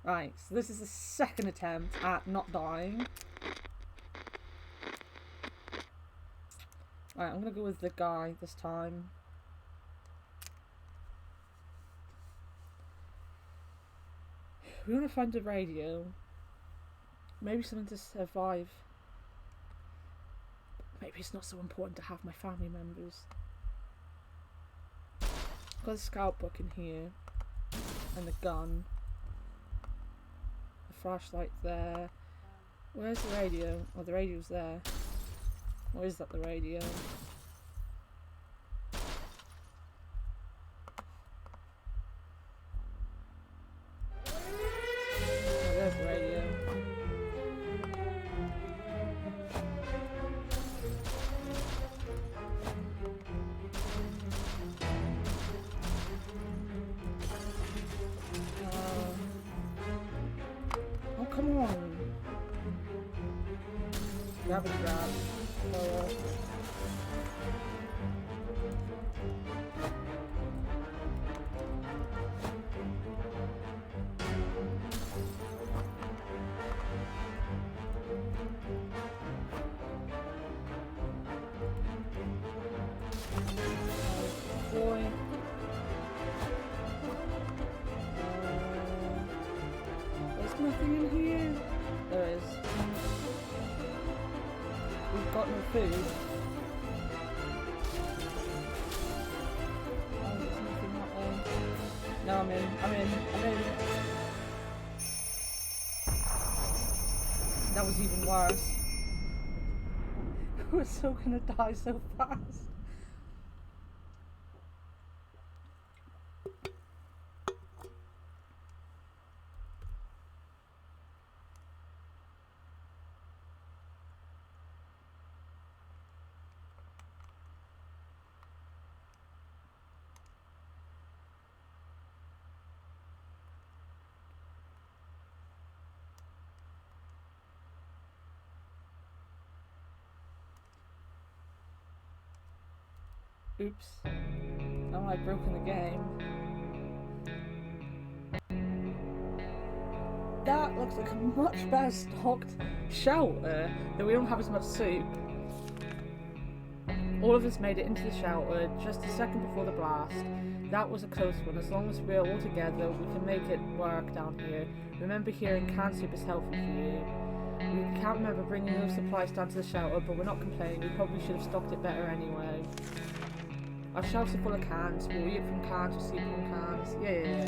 Right, so this is the second attempt at not dying. Right, I'm gonna go with the guy this time. We want to find a radio. Maybe something to survive. Maybe it's not so important to have my family members. Got a scout book in here. And the gun. The flashlight there. Where's the radio? Oh, the radio's there. Or is that the radio? Oh, there's the radio. Oh, come on. Grab and grab. Boy. There's nothing in here. There is. We've got no food. Oh, there's nothing that way. No, I'm in. That was even worse. We're so gonna die so fast. Oops. Oh, I've broken the game. That looks like a much better stocked shelter, though we don't have as much soup. All of us made it into the shelter just a second before the blast. That was a close one. As long as we're all together, we can make it work down here. Remember, hearing canned soup is healthy for you. We can't remember bringing those supplies down to the shelter, but we're not complaining. We probably should have stocked it better anyway. Our shelves are full of cans. We'll eat from cans, we'll sleep from cans. Yeah.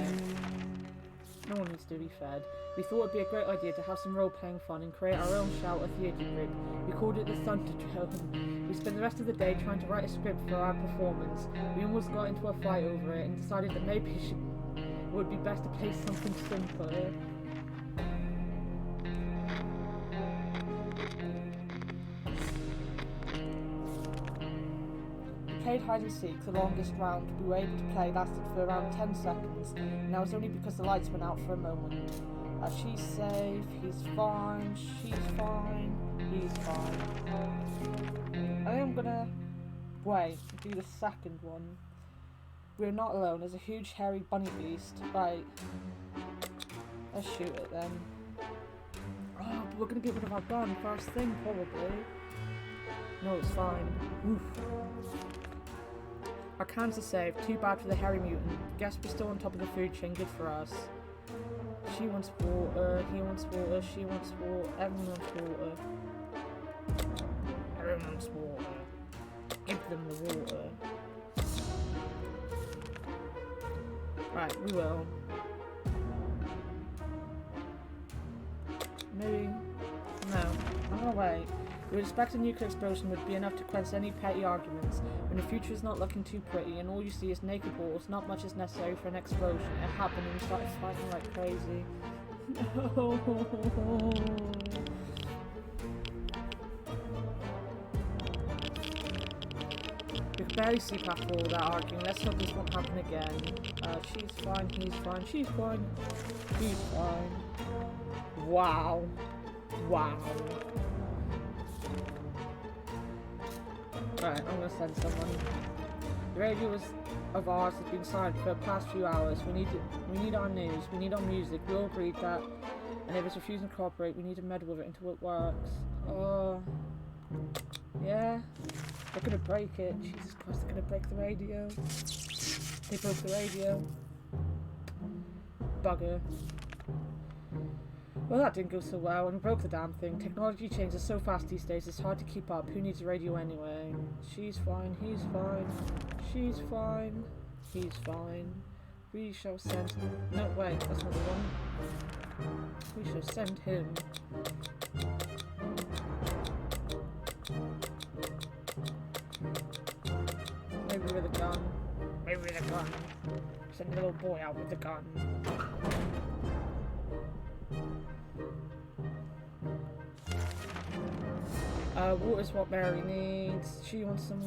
No one needs to be fed. We thought it'd be a great idea to have some role-playing fun and create our own shelter theatre group. We called it the Thunderdome. We spent the rest of the day trying to write a script for our performance. We almost got into a fight over it and decided that maybe it would be best to play something simpler. Played hide and seek. The longest round we were able to play lasted for around 10 seconds, and that was only because the lights went out for a moment. She's safe, he's fine, she's fine, he's fine. I think I'm gonna wait and do the second one. We're not alone, there's a huge hairy bunny beast. Right, let's shoot it then. Oh, but we're gonna get rid of our gun first thing, probably. No, it's fine. Oof. Our cans are safe. Too bad for the hairy mutant. Guess we're still on top of the food chain. Good for us. She wants water. He wants water. She wants water. Everyone wants water. Everyone wants water. Give them the water. Right, we will. Maybe. No. I'm gonna wait. We would expect a nuclear explosion would be enough to quench any petty arguments. When the future is not looking too pretty and all you see is naked walls, not much is necessary for an explosion. It happened and we started fighting like crazy. No. We could barely sleep after all that arguing. Let's hope this won't happen again. She's fine, he's fine, she's fine, he's fine. Wow. Wow. Right, I'm gonna send someone. The radio of ours has been silent for the past few hours. We need our news. We need our music. We all agreed that. And if it's refusing to cooperate, we need to meddle with it until it works. Oh. Yeah. They're gonna break it. Jesus Christ, they're gonna break the radio. They broke the radio. Bugger. Well, that didn't go so well, and we broke the damn thing. Technology changes so fast these days, it's hard to keep up. Who needs a radio anyway? She's fine, he's fine, she's fine, he's fine. We shall send... No, wait, that's not the one. We shall send him. Maybe with a gun. Maybe with a gun. Send the little boy out with the gun. Water's what Mary needs. She wants some...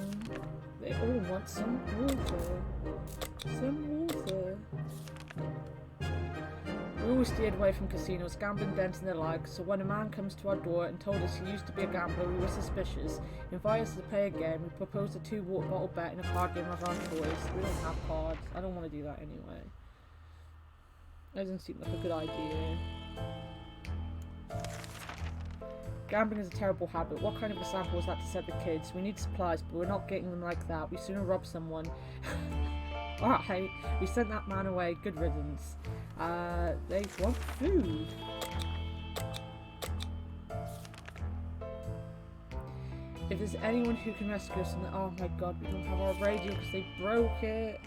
They all want some water. Some water. We always steered away from casinos, gambling dens and the like, so when a man comes to our door and told us he used to be a gambler, we were suspicious. He invited us to play a game. We proposed a 2 water bottle bet in a card game of our own choice. We don't have cards. I don't want to do that anyway. That doesn't seem like a good idea. Gambling is a terrible habit. What kind of example is that to set the kids? We need supplies, but we're not getting them like that. We sooner rob someone. Alright, we sent that man away. Good riddance. They want food. If there's anyone who can rescue us, oh my god, we don't have our radio because they broke it.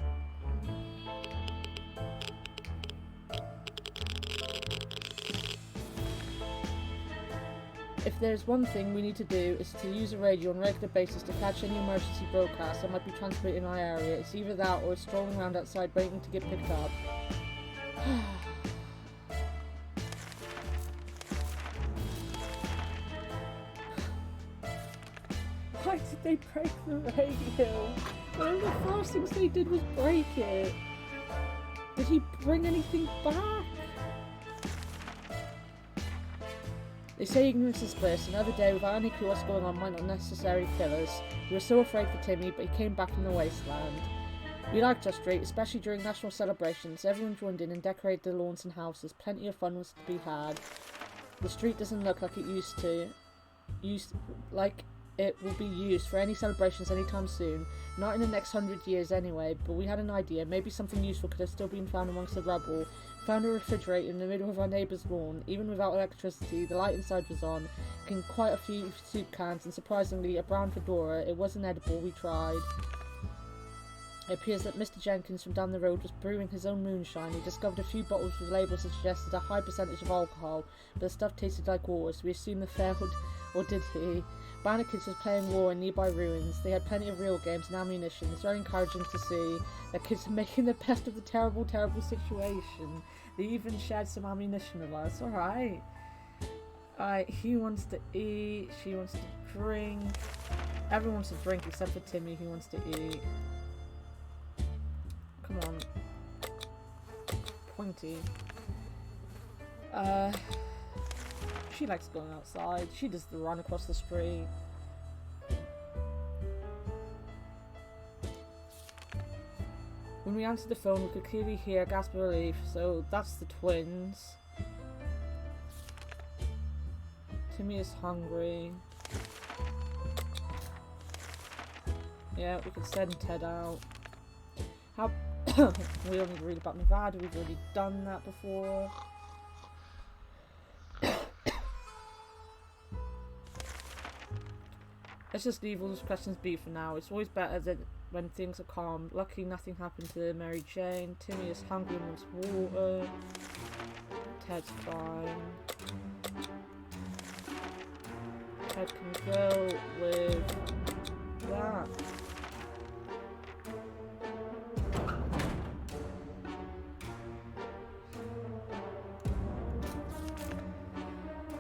If there's one thing we need to do, is to use a radio on a regular basis to catch any emergency broadcasts that might be transmitted in our area. It's either that or it's strolling around outside waiting to get picked up. Why did they break the radio? One of the first things they did was break it. Did he bring anything back? They say ignorance is bliss. Another day without any clue what's going on might not necessarily kill us. We were so afraid for Timmy, but he came back from the wasteland. We liked our street, especially during national celebrations. Everyone joined in and decorated the lawns and houses. Plenty of fun was to be had. The street doesn't look like it used to. Like it will be used for any celebrations anytime soon. Not in the next 100 years anyway, but we had an idea. Maybe something useful could have still been found amongst the rubble. Found a refrigerator in the middle of our neighbour's lawn. Even without electricity, the light inside was on. Contained quite a few soup cans and surprisingly a brown fedora. It wasn't edible, we tried. It appears that Mr. Jenkins from down the road was brewing his own moonshine. He discovered a few bottles with labels that suggested a high percentage of alcohol, but the stuff tasted like water, so we assumed the failed, or did he? Bannerkids was playing war in nearby ruins. They had plenty of real games and ammunition. It's very encouraging to see that kids are making the best of the terrible, terrible situation. They even shared some ammunition with us. Alright. Alright, he wants to eat, she wants to drink. Everyone wants to drink except for Timmy, who wants to eat. Come on. Pointy. She likes going outside. She does the run across the street. When we answered the phone, we could clearly hear a gasp of relief. So that's the twins. Timmy is hungry. Yeah, we could send Ted out. How... we don't need to read about Nevada. We've already done that before. Let's just leave all those questions be for now. It's always better than when things are calm. Luckily, nothing happened to Mary Jane. Timmy is hungry and wants water. Ted's fine. Ted can go with that.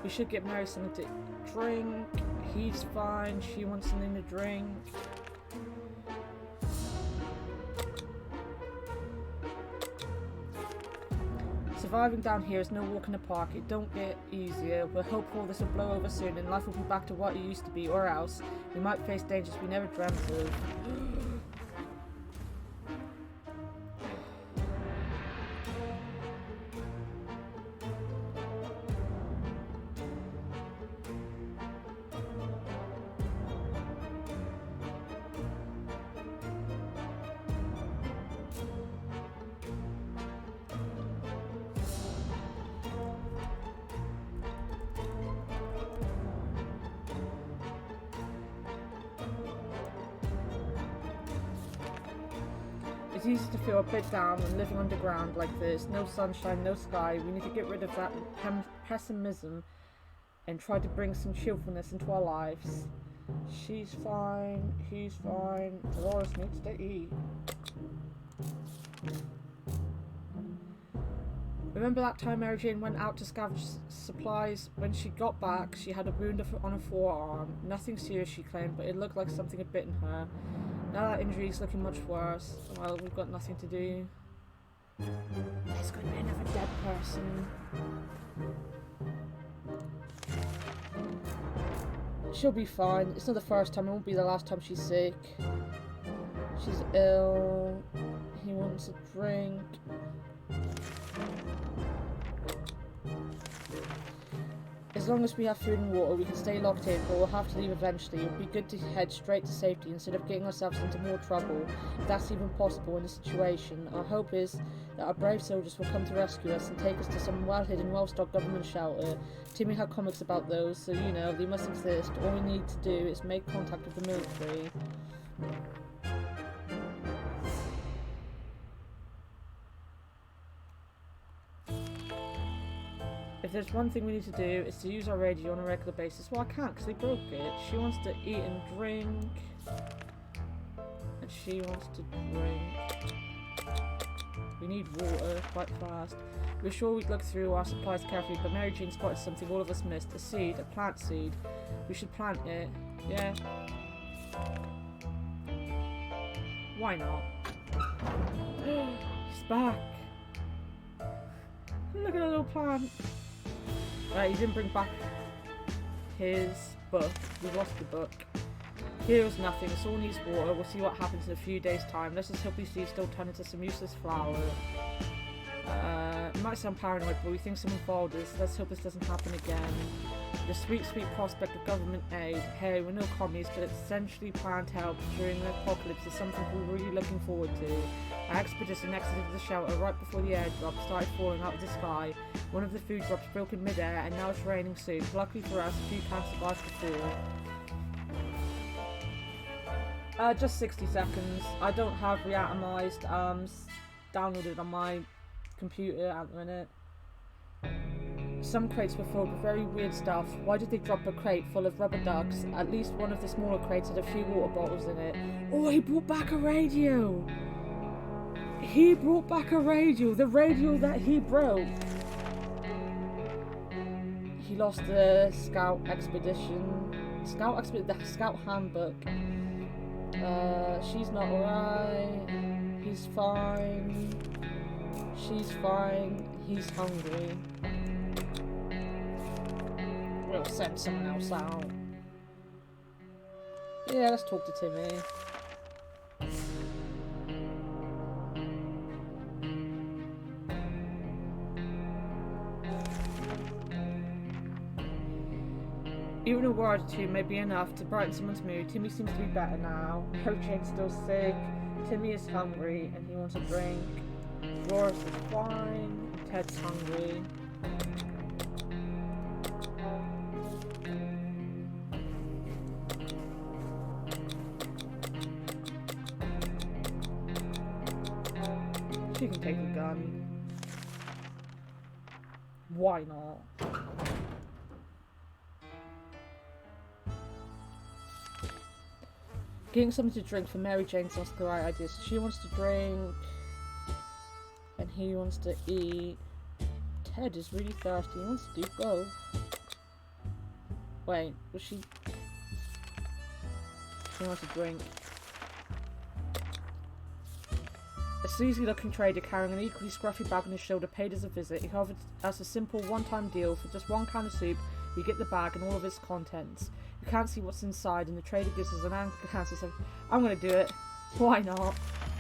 We should get Mary something to drink. He's fine. She wants something to drink. Surviving down here is no walk in the park. It don't get easier. We're hopeful this will blow over soon and life will be back to what it used to be, or else we might face dangers we never dreamt of. It's easy to feel a bit down when living underground like this. No sunshine, no sky. We need to get rid of that pessimism and try to bring some cheerfulness into our lives. She's fine, he's fine. Dolores needs to eat. Remember that time Mary Jane went out to scavenge supplies? When she got back, she had a wound on her forearm. Nothing serious, she claimed, but it looked like something had bitten her. Now that injury is looking much worse. Well, we've got nothing to do. There's going to be another dead person. She'll be fine. It's not the first time. It won't be the last time she's sick. She's ill. He wants a drink. As long as we have food and water, we can stay locked in, but we'll have to leave eventually. It would be good to head straight to safety instead of getting ourselves into more trouble, if that's even possible in this situation. Our hope is that our brave soldiers will come to rescue us and take us to some well-hidden, well-stocked government shelter. Timmy had comics about those, so you know, they must exist. All we need to do is make contact with the military. If there's one thing we need to do, is to use our radio on a regular basis. Well, I can't because they broke it. She wants to eat and drink. And she wants to drink. We need water quite fast. We're sure we'd look through our supplies carefully, but Mary Jane spotted something all of us missed. A seed, a plant seed. We should plant it. Yeah. Why not? He's back. Look at a little plant. Right, he didn't bring back his book. We lost the book. Here's nothing. This all needs water. We'll see what happens in a few days' time. Let's just hope these seeds don't turn into some useless flower. It might sound paranoid, but we think someone followed us. Let's hope this doesn't happen again. The sweet, sweet prospect of government aid. Hey, we're no commies, but essentially planned help during the apocalypse is something we're really looking forward to. Our expedition exited the shelter right before the airdrop started falling out of the sky. One of the food drops broke in midair, and now it's raining soon. Luckily for us, a few can't survive the fall. Just 60 seconds. I don't have Reatomized downloaded on my computer at the minute. Some crates were filled with very weird stuff. Why did they drop a crate full of rubber ducks? At least one of the smaller crates had a few water bottles in it. Oh, he brought back a radio! He brought back a radio! The radio that he broke! He lost the scout expedition. The scout handbook. She's not alright. He's fine. She's fine. He's hungry. We'll send someone else out. Yeah, let's talk to Timmy. Even a word or two may be enough to brighten someone's mood. Timmy seems to be better now. Mary Jane's still sick. Timmy is hungry and he wants a drink. Dolores is fine. Ted's hungry. She can take a gun. Why not? Getting something to drink for Mary Jane sounds like the right idea. So she wants to drink, and he wants to eat. Ted is really thirsty. He wants to do both. Wait, was she? She wants to drink. A sleazy-looking trader carrying an equally scruffy bag on his shoulder paid us a visit. He offered us a simple one-time deal. For just one can of soup, we get the bag and all of its contents. We can't see what's inside, and the trader gives us an angry glance and says, I'm gonna do it. Why not?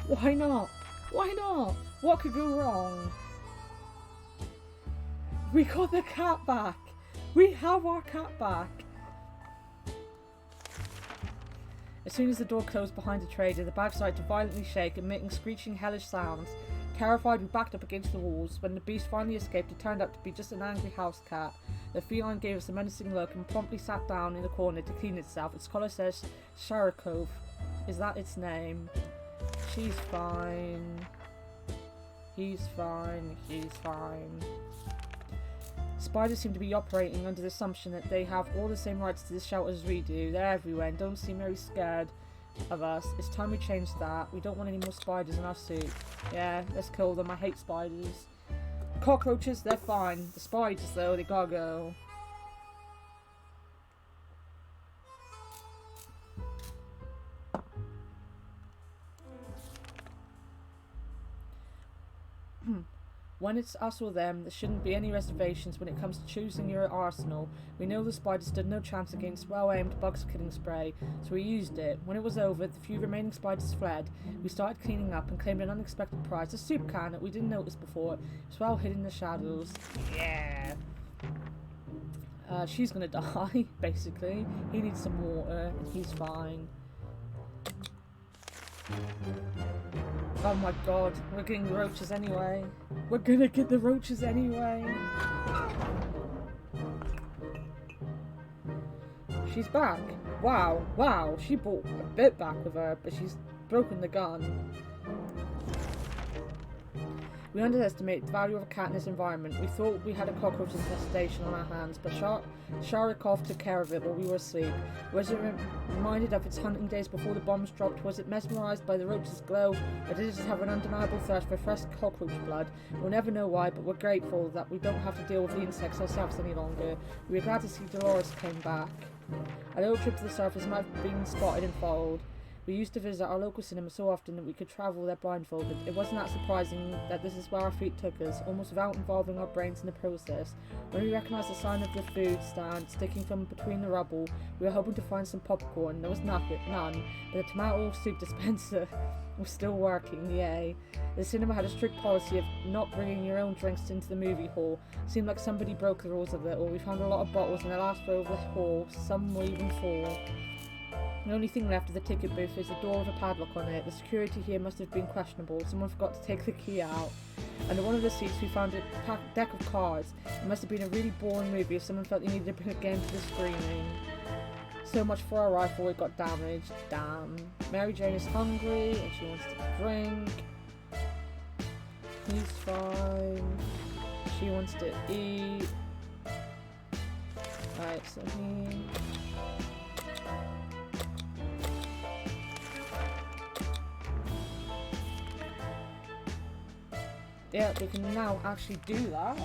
Why not? Why not? What could go wrong? We got the cat back! We have our cat back! As soon as the door closed behind the trader, the bag started to violently shake, emitting screeching, hellish sounds. Terrified, we backed up against the walls. When the beast finally escaped, it turned out to be just an angry house cat. The feline gave us a menacing look and promptly sat down in the corner to clean itself. Its collar says Sharakov. Is that its name? She's fine. He's fine. He's fine. Spiders seem to be operating under the assumption that they have all the same rights to this shelter as we do. They're everywhere and don't seem very scared of us. It's time we change that. We don't want any more spiders in our suit. Yeah, let's kill them. I hate spiders. Cockroaches, they're fine. The spiders, though, they gotta go. When it's us or them, there shouldn't be any reservations when it comes to choosing your arsenal. We know the spiders stood no chance against well-aimed bug-killing spray, so we used it. When it was over, the few remaining spiders fled. We started cleaning up and claimed an unexpected prize, a soup can that we didn't notice before. It was well hidden in the shadows. Yeah. She's gonna die, basically. He needs some water, and he's fine. Oh my god, we're getting the roaches anyway. We're gonna get the roaches anyway. She's back. Wow, wow, she brought a bit back with her, but she's broken the gun. We underestimated the value of a cat in this environment. We thought we had a cockroach infestation on our hands, but Sharikov took care of it while we were asleep. Was it reminded of its hunting days before the bombs dropped? Was it mesmerised by the roach's glow? Or did it just have an undeniable thirst for fresh cockroach blood? We'll never know why, but we're grateful that we don't have to deal with the insects ourselves any longer. We were glad to see Dolores came back. A little trip to the surface might have been spotted and followed. We used to visit our local cinema so often that we could travel there blindfolded. It wasn't that surprising that this is where our feet took us, almost without involving our brains in the process. When we recognised the sign of the food stand sticking from between the rubble, we were hoping to find some popcorn. There was none, but the tomato soup dispenser was still working, yay. The cinema had a strict policy of not bringing your own drinks into the movie hall. Seemed like somebody broke the rules a little. We found a lot of bottles in the last row of the hall, some were even full. The only thing left of the ticket booth is a door with a padlock on it. The security here must have been questionable. Someone forgot to take the key out. Under one of the seats we found a deck of cards. It must have been a really boring movie if someone felt they needed to bring a game to the screening. So much for our rifle, it got damaged. Damn. Mary Jane is hungry and she wants to drink. He's fine. She wants to eat. Alright, so he... Yeah, we can now actually do that.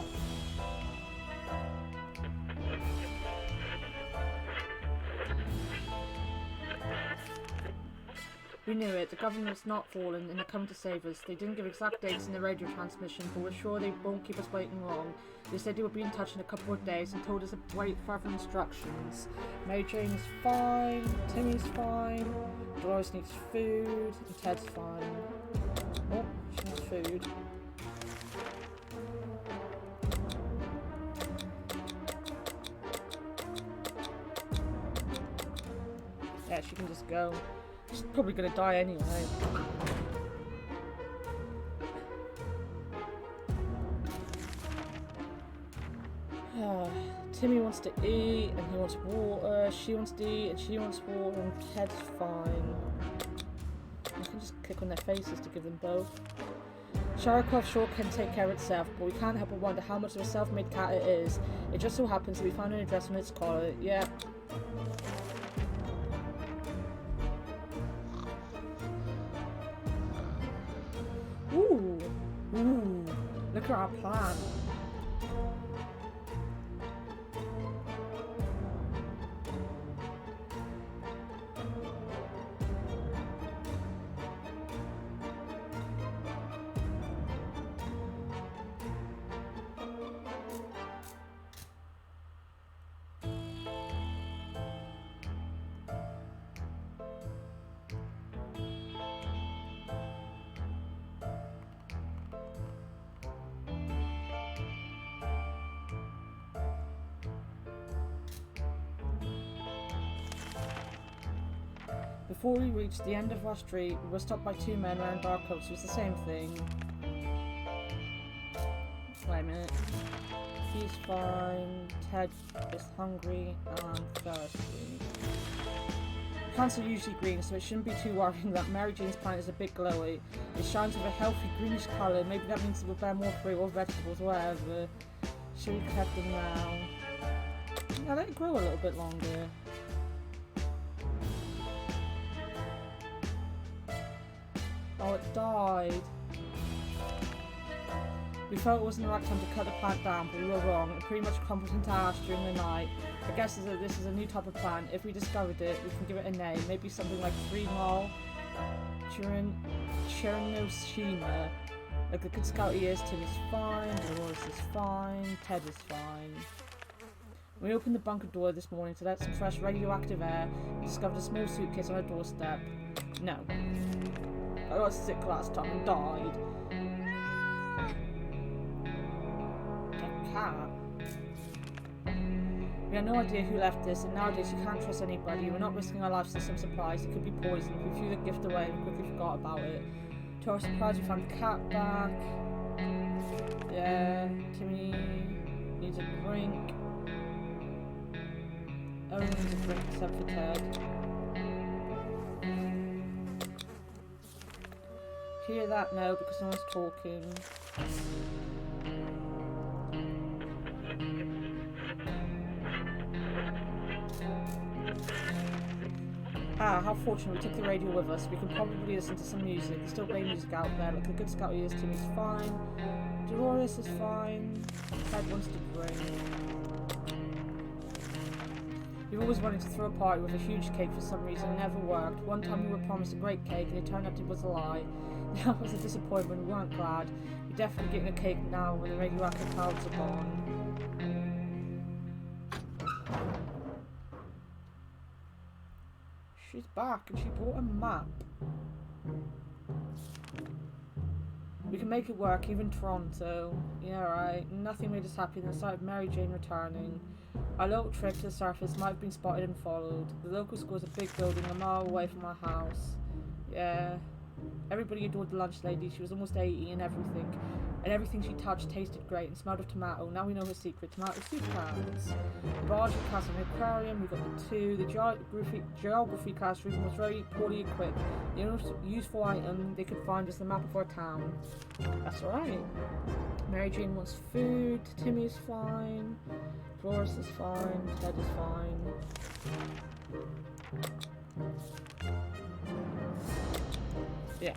We knew it. The government's not fallen and they're coming to save us. They didn't give exact dates in the radio transmission, but we're sure they won't keep us waiting long. They said they would be in touch in a couple of days and told us to wait for further instructions. Mary Jane's fine, Timmy's fine, Dolores needs food, and Ted's fine. Oh, she needs food. Yeah, she can just go. She's probably gonna die anyway. Timmy wants to eat and he wants water. She wants to eat and she wants water, and Ted's fine. I can just click on their faces to give them both. Sharikov sure can take care of itself, but we can't help but wonder how much of a self-made cat it is. It just so happens that we found an address on its collar. Yeah. Ooh, look at our plan. Before we reached the end of our street, we were stopped by two men wearing dark coats. It was the same thing. Wait a minute. He's fine. Ted is hungry and thirsty. plants are usually green, so it shouldn't be too worrying that Mary Jane's plant is a bit glowy. It shines with a healthy greenish colour. Maybe that means it will bear more fruit or vegetables, whatever. Should we cut them now? Now let it grow a little bit longer. Oh, it died. We thought it wasn't the right time to cut the plant down, but we were wrong. It pretty much crumbled into ash during the night. I guess that this is a new type of plant. If we discovered it, we can give it a name. Maybe something like 3-mole Chernoshima. Like the Good Scout he is, Tim is fine, Dolores is fine, Ted is fine. We opened the bunker door this morning to let some fresh radioactive air. We discovered a small suitcase on our doorstep. No. I got sick last time and died. A cat. We had no idea who left this, and nowadays you can't trust anybody. We're not risking our lives to some surprise. It could be poison. We threw the gift away and quickly forgot about it. To our surprise, we found the cat back. Yeah, Timmy needs a drink. Everyone needs a drink except for Ted. Hear that now because no one's talking. Ah, how fortunate we took the radio with us. We can probably listen to some music. There's still great music out there. Like the Good Scout he is, Timmy's fine. Dolores is fine. Ted wants to drink. We've always wanted to throw a party with a huge cake for some reason. It never worked. One time we were promised a great cake and it turned out it was a lie. That was a disappointment. We weren't glad. We're definitely getting a cake now when the radioactive clouds are gone. She's back and she brought a map. We can make it work, even Toronto. Yeah, right. Nothing made us happy than the sight of Mary Jane returning. Our little trip to the surface might have been spotted and followed. The local school is a big building a mile away from our house. Yeah. Everybody adored the lunch lady. She was almost 80 and everything. And everything she touched tasted great and smelled of tomato. Now we know her secret. Tomato soup cans. The biology class and the aquarium, we got the 2. The geography classroom was very poorly equipped. The only useful item they could find was the map of our town. That's alright. Mary Jane wants food. Timmy is fine. Dolores is fine. Ted is fine. Yeah.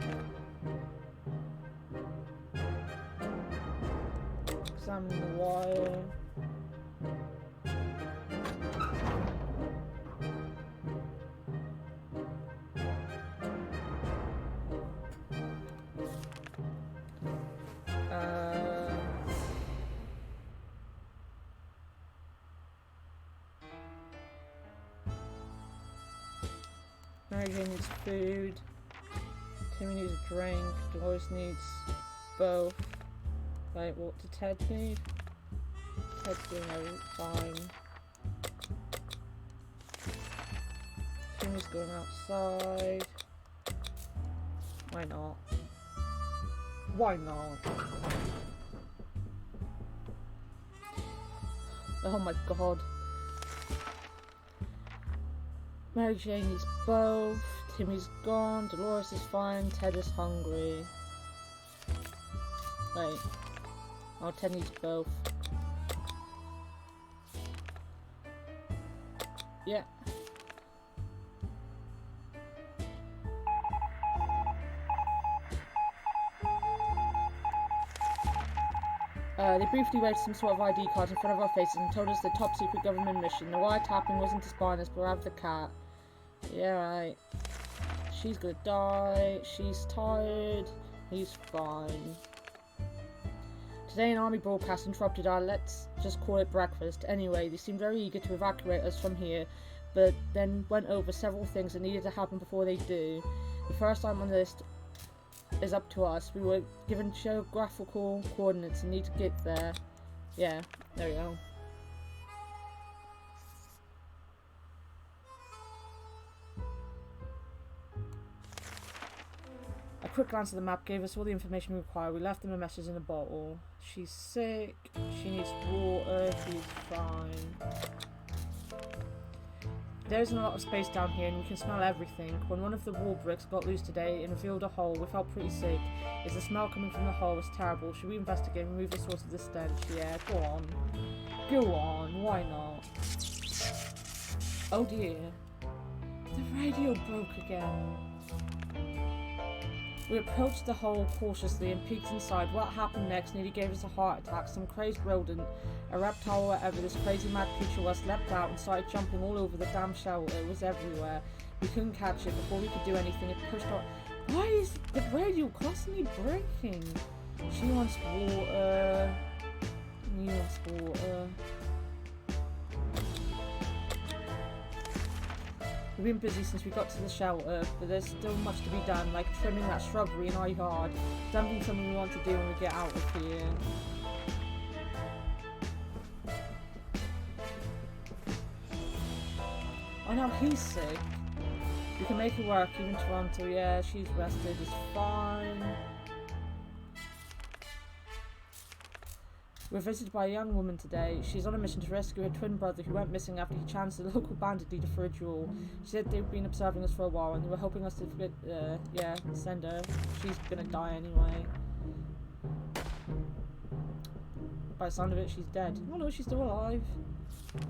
Examine the wire. Mary Jane needs food. Timmy needs a drink. Dolores needs both. Wait, what did Ted need? Ted's doing fine. Timmy's going outside. Why not? Why not? Oh my god. Mary Jane needs both. Timmy's gone. Dolores is fine. Ted is hungry. Wait. Oh, Ted needs both. Yeah. They briefly waved some sort of ID cards in front of our faces and told us the top secret government mission. The wiretapping wasn't to spy on us, but rather the cat. Yeah, right. She's gonna die. She's tired. He's fine. Today an army broadcast interrupted our let's just call it breakfast. Anyway, they seemed very eager to evacuate us from here, but then went over several things that needed to happen before they do. The first item on the list is up to us. We were given geographical coordinates and need to get there. Yeah, there we go. A quick glance at the map gave us all the information we required. We left them a message in a bottle. She's sick. She needs water. She's fine. There isn't a lot of space down here and we can smell everything. When one of the wall bricks got loose today and revealed a hole, we felt pretty sick. Is the smell coming from the hole was terrible. Should we investigate and remove the source of the stench? Yeah, go on. Go on, why not? Oh dear. The radio broke again. We approached the hole cautiously and peeked inside. What happened next nearly gave us a heart attack. Some crazed rodent, a reptile or whatever this crazy mad creature was, leapt out and started jumping all over the damn shelter. It was everywhere. We couldn't catch it before we could do anything. It pushed our... Why is the radio constantly breaking? She wants water. He wants water. We've been busy since we got to the shelter, but there's still much to be done, like trimming that shrubbery in our yard. Dumping something we want to do when we get out of here. Oh, now he's sick. We can make it work, even Toronto. Yeah, she's rested. It's fine. We were visited by a young woman today. She's on a mission to rescue her twin brother who went missing after he chanced the local bandit leader for a duel. She said they've been observing us for a while and they were hoping us to send her. She's gonna die anyway. By the sound of it, she's dead. Oh no, she's still alive.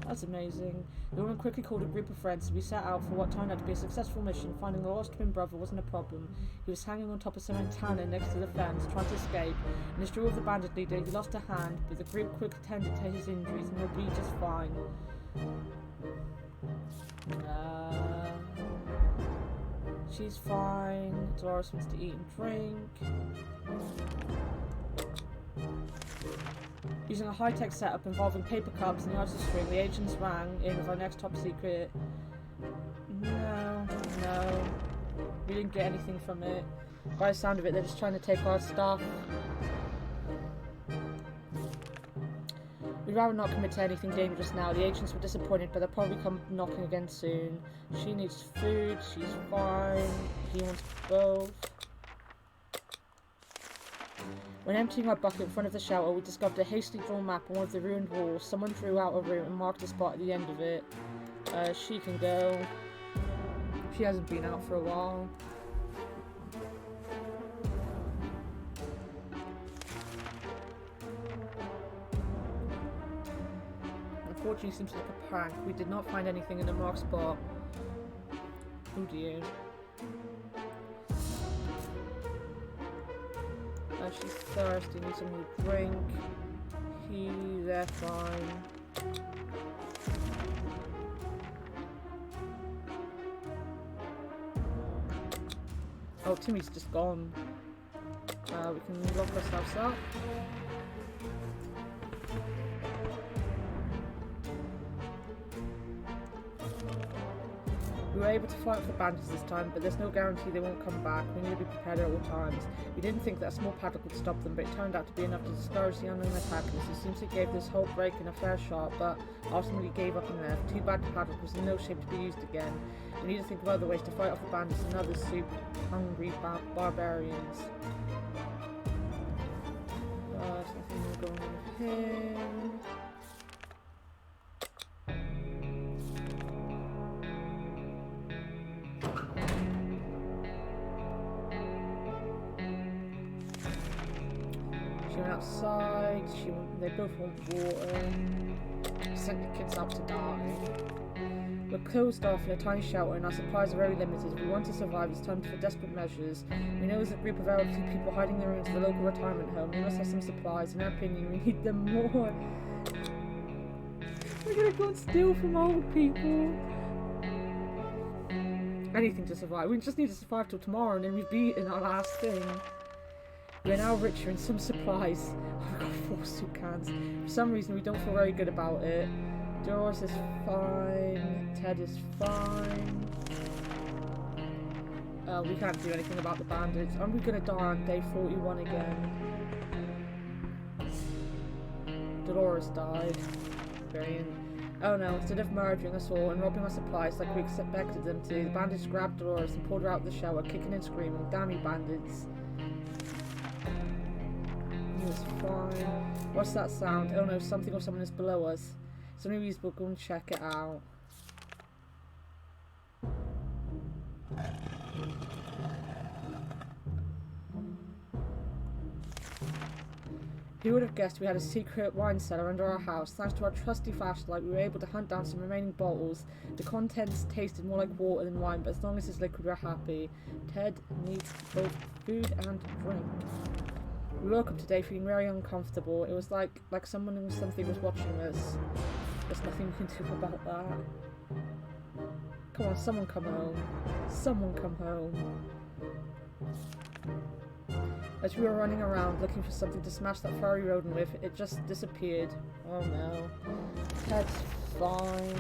That's amazing. The woman quickly called a group of friends and we set out for what turned out to be a successful mission. Finding the lost twin brother wasn't a problem. He was hanging on top of some antenna next to the fence, trying to escape. In his duel with the bandit leader, he lost a hand, but the group quickly tended to his injuries and he'll be just fine. She's fine. Dolores wants to eat and drink. Using a high-tech setup involving paper cups and yards of string, the agents rang in with our next top secret. No. We didn't get anything from it. By the sound of it, they're just trying to take our stuff. We'd rather not commit to anything dangerous now. The agents were disappointed, but they'll probably come knocking again soon. She needs food, she's fine. He wants both. When emptying our bucket in front of the shelter, we discovered a hastily drawn map on one of the ruined walls. Someone drew out a route and marked a spot at the end of it. She can go. She hasn't been out for a while. Unfortunately, seems like a prank. We did not find anything in the marked spot. Oh dear. She's thirsty, needs something to drink. They're fine. Oh, Timmy's just gone. We can lock ourselves up. We were able to fight off the bandits this time, but there's no guarantee they won't come back. We need to be prepared at all times. We didn't think that a small padlock would stop them, but it turned out to be enough to discourage the unknown attackers. It seems they gave this whole break-in a fair shot, but ultimately gave up and left. Too bad the padlock was in no shape to be used again. We need to think of other ways to fight off the bandits and other soup-hungry barbarians. There's nothing more going on with him. Outside, they both want water. Sent the kids out to die. We're closed off in a tiny shelter and our supplies are very limited. If we want to survive, it's time for desperate measures. We know there's a group of elderly people hiding their ruins of the local retirement home. They must have some supplies. In our opinion, we need them more. We're gonna go and steal from old people. Anything to survive. We just need to survive till tomorrow and then we've beaten our last thing. We're now richer in some supplies. I've got 4 soup cans. For some reason, we don't feel very good about it. Doris is fine. Ted is fine. We can't do anything about the bandits. Aren't we gonna die on day 41 again? Dolores died. Brilliant. Oh no, instead of murdering us all and robbing our supplies like we expected them to, the bandits grabbed Dolores and pulled her out of the shower, kicking and screaming. Damn you bandits. It's fine. What's that sound? Oh no, something or someone is below us. It's only reasonable, go and check it out. Who would have guessed we had a secret wine cellar under our house? Thanks to our trusty flashlight, we were able to hunt down some remaining bottles. The contents tasted more like water than wine, but as long as it's liquid, we're happy. Ted needs both food and drink. We woke up today feeling very uncomfortable. It was like someone or something was watching us. There's nothing we can do about that. Come on, someone come home. Someone come home. As we were running around looking for something to smash that furry rodent with, it just disappeared. Oh no. That's fine.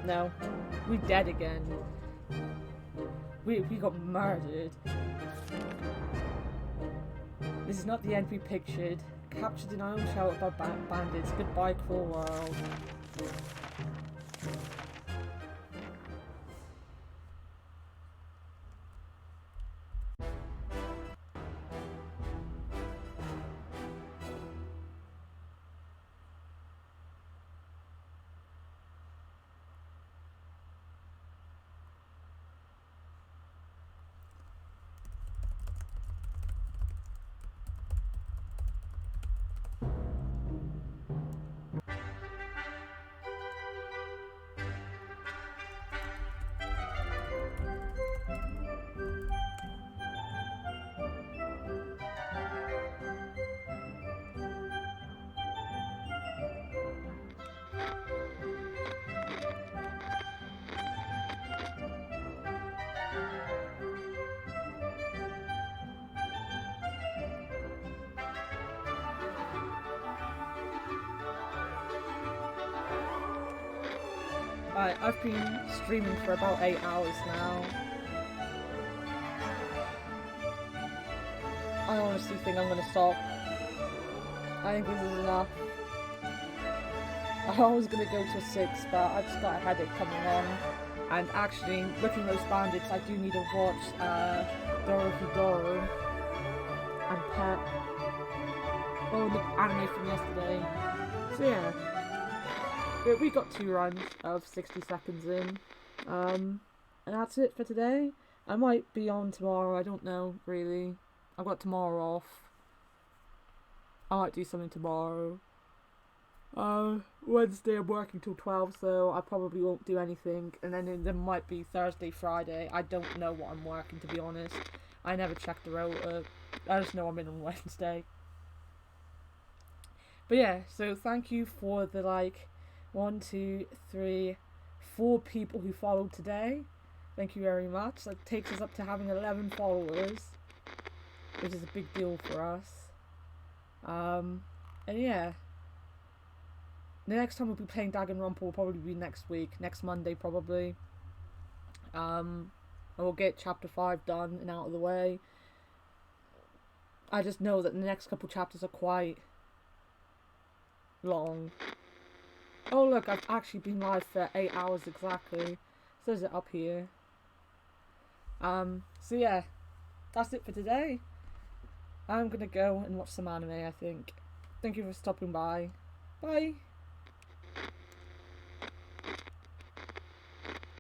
No. We dead again. We got murdered. This is not the end we pictured. Captured in our own shelter by bandits. Goodbye, cruel world. Right, I've been streaming for about 8 hours now. I honestly think I'm gonna stop. I think this is enough. I was gonna go to 6, but I've just got a headache coming on. And actually, looking at those bandits, I do need to watch Dorothy Doro and Pet. Oh, the anime from yesterday. So yeah. We got 2 runs of 60 seconds in, and that's it for today. I might be on tomorrow, I don't know, really. I've got tomorrow off. I might do something tomorrow. Wednesday I'm working till 12, so I probably won't do anything, and then there might be Thursday, Friday. I don't know what I'm working, to be honest. I never check the rota. I just know I'm in on Wednesday. But yeah, so thank you for the 1, 2, 3, 4 people who followed today. Thank you very much. That takes us up to having 11 followers, which is a big deal for us. And yeah, the next time we'll be playing Danganronpa will probably be next week, next Monday probably. And we'll get chapter 5 done and out of the way. I just know that the next couple chapters are quite long. Oh look, I've actually been live for 8 hours exactly. It says it up here. So yeah, that's it for today. I'm gonna go and watch some anime, I think. Thank you for stopping by. Bye!